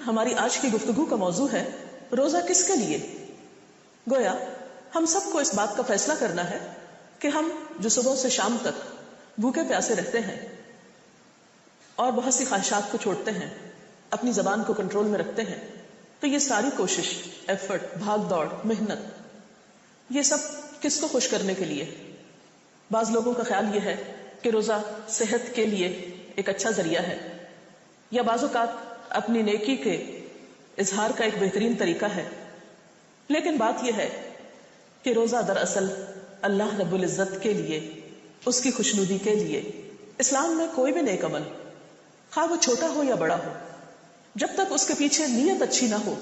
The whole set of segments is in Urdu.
ہماری آج کی گفتگو کا موضوع ہے روزہ کس کے لیے. گویا ہم سب کو اس بات کا فیصلہ کرنا ہے کہ ہم جو صبح سے شام تک بھوکے پیاسے رہتے ہیں اور بہت سی خواہشات کو چھوڑتے ہیں، اپنی زبان کو کنٹرول میں رکھتے ہیں، تو یہ ساری کوشش، ایفرٹ، بھاگ دوڑ، محنت، یہ سب کس کو خوش کرنے کے لیے؟ بعض لوگوں کا خیال یہ ہے کہ روزہ صحت کے لیے ایک اچھا ذریعہ ہے، یا بعض اوقات اپنی نیکی کے اظہار کا ایک بہترین طریقہ ہے. لیکن بات یہ ہے کہ روزہ دراصل اللہ رب العزت کے لیے، اس کی خوشنودی کے لیے. اسلام میں کوئی بھی نیک عمل، خواہ وہ چھوٹا ہو یا بڑا ہو، جب تک اس کے پیچھے نیت اچھی نہ ہو،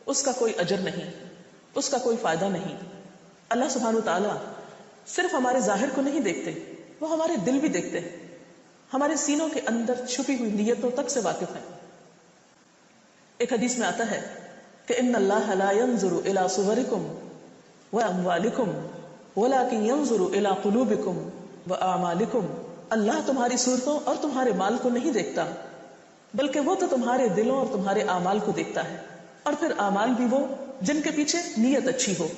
اس کا کوئی اجر نہیں، اس کا کوئی فائدہ نہیں. اللہ سبحانہ وتعالی صرف ہمارے ظاہر کو نہیں دیکھتے، وہ ہمارے دل بھی دیکھتے ہیں، ہمارے سینوں کے اندر چھپی ہوئی نیتوں تک سے واقف ہیں. ایک حدیث میں آتا ہے کہ ان اللہ لا ينظر الى صورکم واموالکم ولکن ينظر الى قلوبکم واعمالکم. اللہ تمہاری صورتوں اور تمہارے مال کو نہیں دیکھتا، بلکہ وہ تو تمہارے دلوں اور تمہارے اعمال کو دیکھتا ہے، اور پھر اعمال بھی وہ جن کے پیچھے نیت اچھی ہو.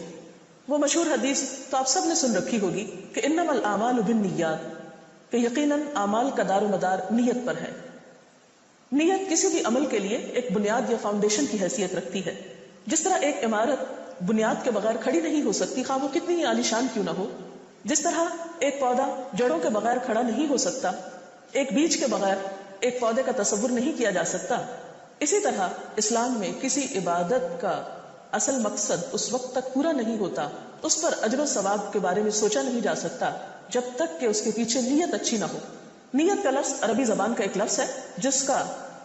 وہ مشہور حدیث تو آپ سب نے سن رکھی ہوگی کہ انما الاعمال بالنیات، کہ یقیناً اعمال کا دار و مدار نیت پر ہے. نیت کسی بھی عمل کے لیے ایک بنیاد یا فاؤنڈیشن کی حیثیت رکھتی ہے. جس طرح ایک عمارت بنیاد کے بغیر کھڑی نہیں ہو سکتی، خواہ وہ کتنی ہی عالیشان کیوں نہ ہو، جس طرح ایک پودا جڑوں کے بغیر کھڑا نہیں ہو سکتا، ایک بیج کے بغیر ایک پودے کا تصور نہیں کیا جا سکتا، اسی طرح اسلام میں کسی عبادت کا اصل مقصد اس وقت تک پورا نہیں ہوتا، اس پر اجر و ثواب کے بارے میں سوچا نہیں جا سکتا جب تک کہ اس کے پیچھے نیت اچھی نہ ہو. نیت کا لفظ عربی زبان کا ایک لفظ ہے جس کا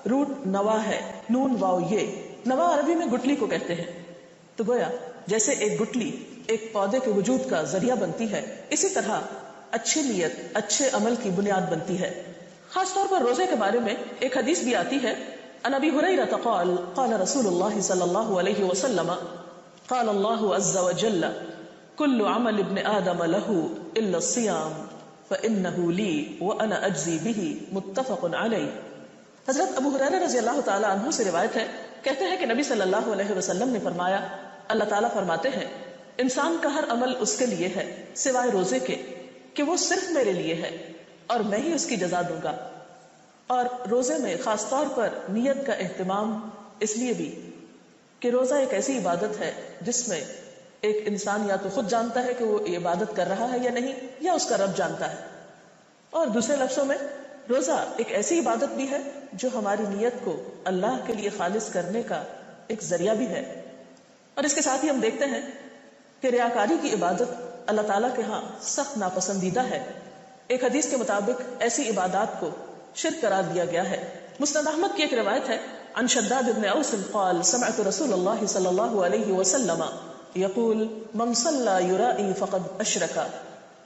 روٹ نوا ہے، نون واو یہ. نوا عربی میں گٹلی کو کہتے ہیں. تو گویا جیسے ایک گٹلی ایک پودے کے وجود کا ذریعہ بنتی ہے، اسی طرح اچھی نیت اچھے عمل کی بنیاد بنتی ہے. خاص طور پر روزے کے بارے میں ایک حدیث بھی آتی ہے، عن ابی ہریرہ قال قال رسول اللہ صلی اللہ علیہ وسلم قال اللہ عز وجل کل عمل ابن آدم له الا الصیام فانه لی وانا اجزی به متفق علیہ. حضرت ابو ہریرہ رضی اللہ تعالی عنہ سے روایت ہے، کہتے ہیں کہ نبی صلی اللہ علیہ وسلم نے فرمایا، اللہ تعالیٰ فرماتے ہیں انسان کا ہر عمل اس کے لیے ہے سوائے روزے کے کہ وہ صرف میرے لیے ہے اور میں ہی اس کی جزا دوں گا. اور روزے میں خاص طور پر نیت کا اہتمام اس لیے بھی کہ روزہ ایک ایسی عبادت ہے جس میں ایک انسان یا تو خود جانتا ہے کہ وہ عبادت کر رہا ہے یا نہیں، یا اس کا رب جانتا ہے. اور دوسرے لفظوں میں روزہ ایک ایسی عبادت بھی ہے جو ہماری نیت کو اللہ کے لیے خالص کرنے کا ایک ذریعہ بھی ہے. اور اس کے ساتھ ہی ہم دیکھتے ہیں کہ ریاکاری کی عبادت اللہ تعالیٰ کے ہاں سخت ناپسندیدہ ہے. ایک حدیث کے مطابق ایسی عبادات کو شرک قرار دیا گیا ہے. مسند احمد کی ایک روایت ہے، عن شداد بن اوس قال سمعت رسول اللہ صلی اللہ علیہ وسلم یقول من صلى يرائي فقد اشرك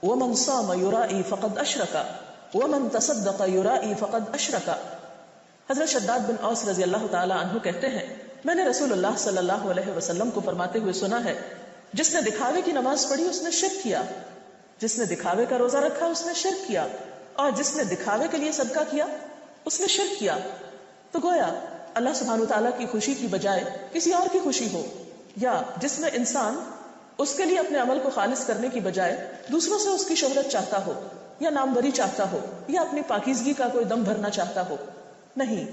ومن صام يرائي فقد اشرك ومن تصدق يرائي فقد اشرك. حضرت شداد بن اوس رضی اللہ تعالی عنہ کہتے ہیں، میں نے رسول اللہ صلی اللہ علیہ وسلم کو فرماتے ہوئے سنا ہے، جس نے دکھاوے کی نماز پڑھی اس نے شرک کیا، جس نے دکھاوے کا روزہ رکھا اس نے شرک کیا، اور جس نے دکھاوے کے لیے صدقہ کیا اس نے شرک کیا. تو گویا اللہ سبحانہ وتعالیٰ کی خوشی کی بجائے کسی اور کی خوشی ہو، یا جس میں انسان اس کے لیے اپنے عمل کو خالص کرنے کی بجائے دوسروں سے اس کی شہرت چاہتا ہو، یا ناموری چاہتا ہو، یا اپنی پاکیزگی کا کوئی دم بھرنا چاہتا ہو. نہیں،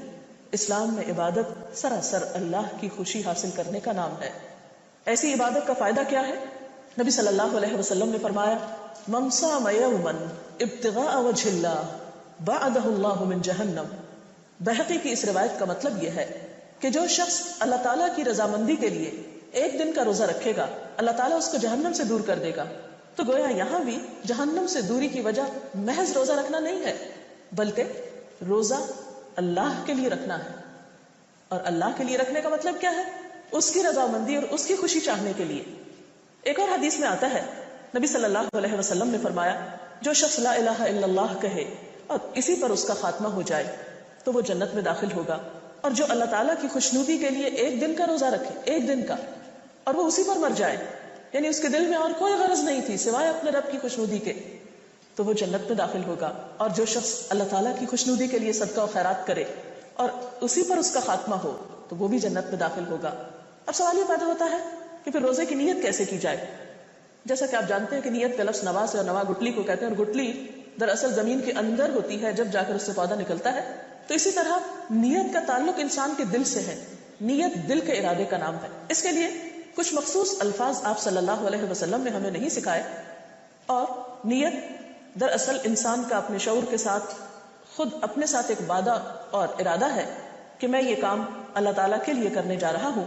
اسلام میں عبادت سراسر اللہ کی خوشی حاصل کرنے کا نام ہے. ایسی عبادت کا فائدہ کیا ہے؟ نبی صلی اللہ علیہ وسلم نے فرمایا، من صام یوما ابتغاء وجہ اللہ بعدہ اللہ من جہنم. بہقی کی اس روایت کا مطلب یہ ہے کہ جو شخص اللہ تعالیٰ کی رضامندی کے لیے ایک دن کا روزہ رکھے گا، اللہ تعالیٰ اس کو جہنم سے دور کر دے گا. تو گویا یہاں بھی جہنم سے دوری کی وجہ محض روزہ رکھنا نہیں ہے، بلکہ روزہ اللہ کے لیے رکھنا ہے. اور اللہ کے لیے رکھنے کا مطلب کیا ہے؟ اس کی رضامندی اور اس کی خوشی چاہنے کے لیے. ایک اور حدیث میں آتا ہے، نبی صلی اللہ علیہ وسلم نے فرمایا، جو شخص لا الہ الا اللہ کہے اور اسی پر اس کا خاتمہ ہو جائے تو وہ جنت میں داخل ہوگا. اور جو اللہ تعالیٰ کی خوشنودی کے لیے ایک دن کا روزہ رکھے، ایک دن کا، اور وہ اسی پر مر جائے، یعنی اس کے دل میں اور کوئی غرض نہیں تھی سوائے اپنے رب کی خوشنودی کے، تو وہ جنت میں داخل ہوگا. اور جو شخص اللہ تعالیٰ کی خوشنودی کے لیے صدقہ و خیرات کرے اور اسی پر اس کا خاتمہ ہو تو وہ بھی جنت میں داخل ہوگا. اب سوال یہ پیدا ہوتا ہے کہ پھر روزے کی نیت کیسے کی جائے؟ جیسا کہ آپ جانتے ہیں کہ نیت کا لفظ نوا سے، اور نوا گٹلی کو کہتے ہیں، اور گٹلی دراصل زمین کے اندر ہوتی ہے جب جا کر اس سے پودا نکلتا ہے. تو اسی طرح نیت کا تعلق انسان کے دل سے ہے. نیت دل کے ارادے کا نام ہے. اس کے لیے کچھ مخصوص الفاظ آپ صلی اللہ علیہ وسلم نے ہمیں نہیں سکھائے. اور نیت دراصل انسان کا اپنے شعور کے ساتھ خود اپنے ساتھ ایک وعدہ اور ارادہ ہے کہ میں یہ کام اللہ تعالیٰ کے لیے کرنے جا رہا ہوں.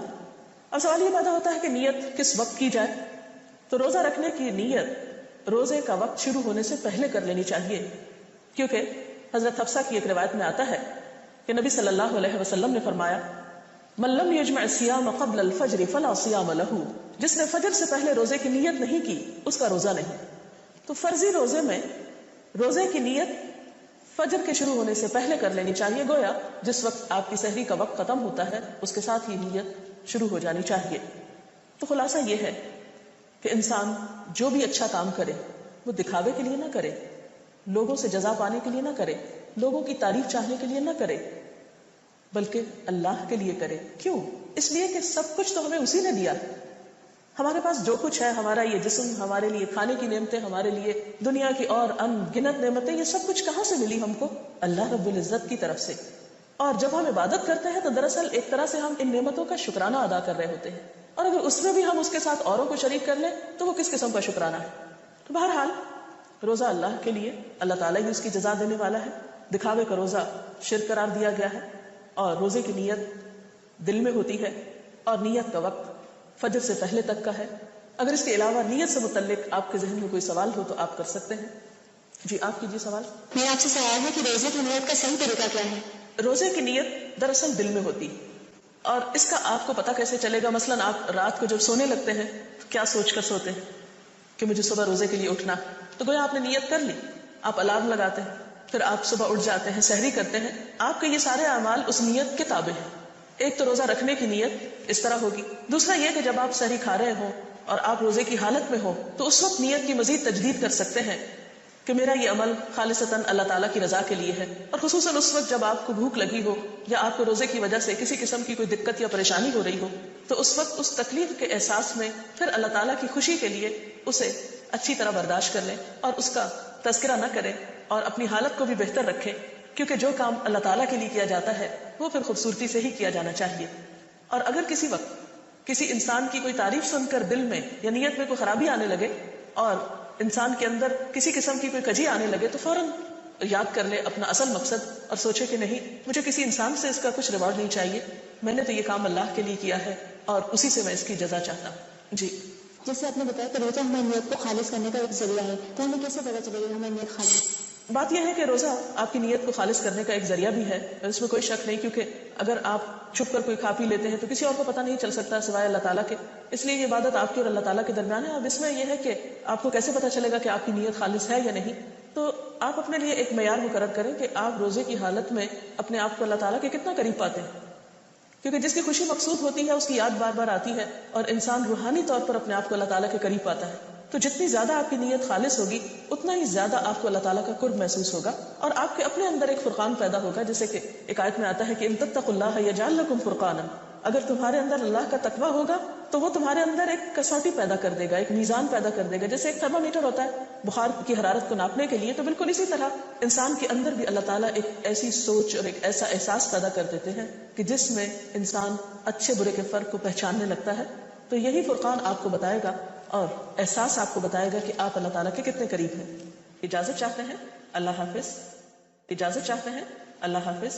اب سوال یہ پیدا ہوتا ہے کہ نیت کس وقت کی جائے؟ تو روزہ رکھنے کی نیت روزے کا وقت شروع ہونے سے پہلے کر لینی چاہیے، کیونکہ حضرت حفصہ کی ایک روایت میں آتا ہے کہ نبی صلی اللہ علیہ وسلم نے فرمایا من لم یجمع الصیام قبل الفجر فلا صیام له، جس نے فجر سے پہلے روزے کی نیت نہیں کی اس کا روزہ نہیں. تو فرضی روزے میں روزے کی نیت فجر کے شروع ہونے سے پہلے کر لینی چاہیے. گویا جس وقت آپ کی سحری کا وقت ختم ہوتا ہے اس کے ساتھ ہی نیت شروع ہو جانی چاہیے. تو خلاصہ یہ ہے کہ انسان جو بھی اچھا کام کرے وہ دکھاوے کے لیے نہ کرے، لوگوں سے جزا پانے کے لیے نہ کرے، لوگوں کی تعریف چاہنے کے لیے نہ کرے، بلکہ اللہ کے لیے کرے. کیوں؟ اس لیے کہ سب کچھ تو ہمیں اسی نے دیا. ہمارے پاس جو کچھ ہے، ہمارا یہ جسم، ہمارے لیے کھانے کی نعمتیں، ہمارے لیے دنیا کی اور ان گنت نعمتیں، یہ سب کچھ کہاں سے ملی ہم کو؟ اللہ رب العزت کی طرف سے. اور جب ہم عبادت کرتے ہیں تو دراصل ایک طرح سے ہم ان نعمتوں کا شکرانہ ادا کر رہے ہوتے ہیں. اور اگر اس میں بھی ہم اس کے ساتھ اوروں کو شریک کر لیں تو وہ کس قسم کا شکرانہ ہے؟ تو بہرحال روزہ اللہ کے لیے، اللہ تعالیٰ ہی اس کی جزا دینے والا ہے. دکھاوے کا روزہ شرک قرار دیا گیا ہے. اور روزے کی نیت دل میں ہوتی ہے، اور نیت کا وقت فجر سے پہلے تک کا ہے. اگر اس کے علاوہ نیت سے متعلق آپ کے ذہن میں کوئی سوال ہو تو آپ کر سکتے ہیں. جی آپ کیجیے سوال. میرا آپ سے سوال ہے کہ روزے کی نیت کا صحیح طریقہ کیا ہے؟ روزے کی نیت دراصل دل میں ہوتی، اور اس کا آپ کو پتہ کیسے چلے گا؟ مثلا آپ رات کو جب سونے لگتے ہیں کیا سوچ کر سوتے ہیں کہ مجھے صبح روزے کے لیے اٹھنا، تو گویا آپ نے نیت کر لی. آپ الارم لگاتے ہیں، پھر آپ صبح اٹھ جاتے ہیں، سحری کرتے ہیں. آپ کے یہ سارے اعمال اس نیت کے تابع ہیں. ایک تو روزہ رکھنے کی نیت اس طرح ہوگی. دوسرا یہ کہ جب آپ سحری کھا رہے ہوں اور آپ روزے کی حالت میں ہو تو اس وقت نیت کی مزید تجدید کر سکتے ہیں کہ میرا یہ عمل خالصتاً اللہ تعالیٰ کی رضا کے لیے ہے. اور خصوصاً اس وقت جب آپ کو بھوک لگی ہو یا آپ کو روزے کی وجہ سے کسی قسم کی کوئی دقت یا پریشانی ہو رہی ہو تو اس وقت اس تکلیف کے احساس میں پھر اللہ تعالیٰ کی خوشی کے لیے اسے اچھی طرح برداشت کر لیں اور اس کا تذکرہ نہ کریں اور اپنی حالت کو بھی بہتر رکھیں، کیونکہ جو کام اللہ تعالیٰ کے لیے کیا جاتا ہے وہ پھر خوبصورتی سے ہی کیا جانا چاہیے. اور اگر کسی وقت کسی انسان کی کوئی تعریف سن کر دل میں یا نیت میں کوئی خرابی آنے لگے اور انسان کے اندر کسی قسم کی کوئی کجی آنے لگے تو فوراً یاد کر لے اپنا اصل مقصد اور سوچے کہ نہیں، مجھے کسی انسان سے اس کا کچھ ریوارڈ نہیں چاہیے، میں نے تو یہ کام اللہ کے لیے کیا ہے اور اسی سے میں اس کی جزا چاہتا ہوں. جی جیسے آپ نے بتایا کہ روزہ ہماری نیت کو خالص کرنے کا ایک ذریعہ ہے، تو ہمیں کیسے پتا چلے گا ہماری نیت خالص؟ بات یہ ہے کہ روزہ آپ کی نیت کو خالص کرنے کا ایک ذریعہ بھی ہے، اس میں کوئی شک نہیں، کیونکہ اگر آپ چھپ کر کوئی کھا پی لیتے ہیں تو کسی اور کو پتہ نہیں چل سکتا سوائے اللہ تعالیٰ کے. اس لیے یہ عبادت آپ کی اور اللہ تعالیٰ کے درمیان ہے. اب اس میں یہ ہے کہ آپ کو کیسے پتہ چلے گا کہ آپ کی نیت خالص ہے یا نہیں؟ تو آپ اپنے لیے ایک معیار مقرر کریں کہ آپ روزے کی حالت میں اپنے آپ کو اللہ تعالیٰ کے کتنا قریب پاتے ہیں، کیونکہ جس کی خوشی مقصود ہوتی ہے اس کی یاد بار بار آتی ہے اور انسان روحانی طور پر اپنے آپ کو اللہ تعالیٰ کے قریب پاتا ہے. تو جتنی زیادہ آپ کی نیت خالص ہوگی اتنا ہی زیادہ آپ کو اللہ تعالیٰ کا قرب محسوس ہوگا اور آپ کے اپنے اندر ایک فرقان پیدا ہوگا. جیسے کہ ایک آیت میں آتا ہے کہ ان تتقوا اللہ یجعل لکم فرقانا، اگر تمہارے اندر اللہ کا تقویٰ ہوگا تو وہ تمہارے اندر ایک کسوٹی پیدا کر دے گا، ایک میزان پیدا کر دے گا. جیسے ایک تھرمامیٹر ہوتا ہے بخار کی حرارت کو ناپنے کے لیے، تو بالکل اسی طرح انسان کے اندر بھی اللہ تعالیٰ ایک ایسی سوچ اور ایک ایسا احساس پیدا کر دیتے ہیں کہ جس میں انسان اچھے برے کے فرق کو پہچاننے لگتا ہے. تو یہی فرقان آپ کو بتائے گا اور احساس آپ کو بتائے گا کہ آپ اللہ تعالیٰ کے کتنے قریب ہیں. اجازت چاہتے ہیں؟ اللہ حافظ. اجازت چاہتے ہیں؟ اللہ حافظ.